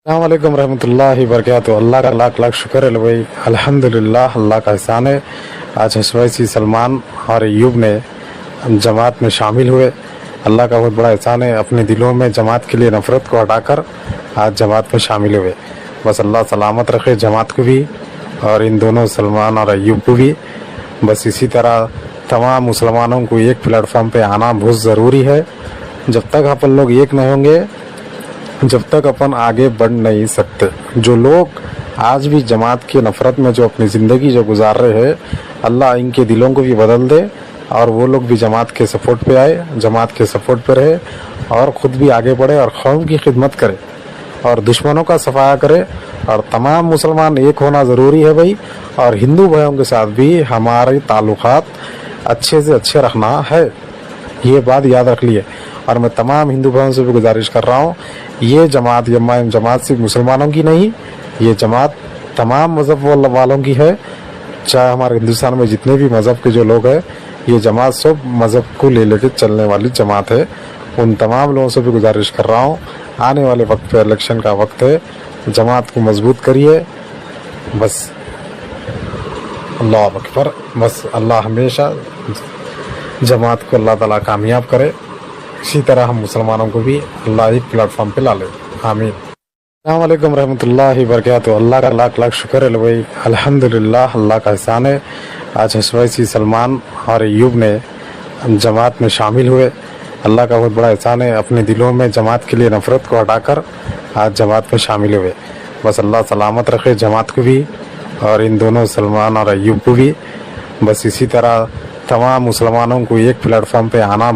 अस्सलाम वालेकुम रहमतुल्लाहि वबरकातुहू। अल्लाह का लाख लाख शुक्र है भाई, अल्हम्दुलिल्लाह अल्लाह का एहसान है। आज हशवैसी सलमान और अय्यूब ने जमात में शामिल हुए। अल्लाह का बहुत बड़ा एहसान है, अपने दिलों में जमात के लिए नफ़रत को हटाकर आज जमात में शामिल हुए। बस अल्लाह सलामत रखे जमात को भी और इन दोनों सलमान और अय्यूब को भी। बस इसी तरह तमाम मुसलमानों को एक प्लेटफॉर्म पे आना बहुत ज़रूरी है। जब तक अपन लोग एक नहीं होंगे, जब तक अपन आगे बढ़ नहीं सकते। जो लोग आज भी जमात की नफ़रत में जो अपनी ज़िंदगी जो गुजार रहे हैं, अल्लाह इनके दिलों को भी बदल दे और वो लोग भी जमात के सपोर्ट पे आए, जमात के सपोर्ट पे रहे और ख़ुद भी आगे बढ़े और कौम की खिदमत करे और दुश्मनों का सफाया करे। और तमाम मुसलमान एक होना ज़रूरी है भाई। और हिंदू भाइयों के साथ भी हमारे ताल्लुकात अच्छे से अच्छे रखना है, ये बात याद रख लिए। और मैं तमाम हिंदू भाइयों से भी गुजारिश कर रहा हूँ, ये जमात जमात सिर्फ मुसलमानों की नहीं, ये जमात तमाम मज़हब वालों की है। चाहे हमारे हिंदुस्तान में जितने भी मज़हब के जो लोग हैं, ये जमात सब मज़हब को ले लेके चलने वाली जमात है। उन तमाम लोगों से भी गुजारिश कर रहा हूँ, आने वाले वक्त पे इलेक्शन का वक्त है, जमात को मजबूत करिए। बस अल्लाह अकबर। बस अल्लाह हमेशा जमात को अल्लाह ताला कामयाब करे। इसी तरह हम मुसलमानों को भी अल्लाह एक प्लेटफॉर्म पे ला ले। आमीन। अस्सलाम वालेकुम रहमतुल्लाहि वबरकातुहू। अल्लाह का लाख लाख शुक्र है भाई, अल्हम्दुलिल्लाह अल्लाह का एहसान है। आज हशवैसी सलमान और अय्यूब ने जमात में शामिल हुए। अल्लाह का बहुत बड़ा एहसान है, अपने दिलों में जमात के लिए नफ़रत को हटाकर आज जमात में शामिल हुए। बस अल्लाह सलामत रखे जमात को भी और इन दोनों सलमान और अय्यूब को भी। बस इसी तरह तमाम मुसलमानों को एक प्लेटफॉर्म पे आना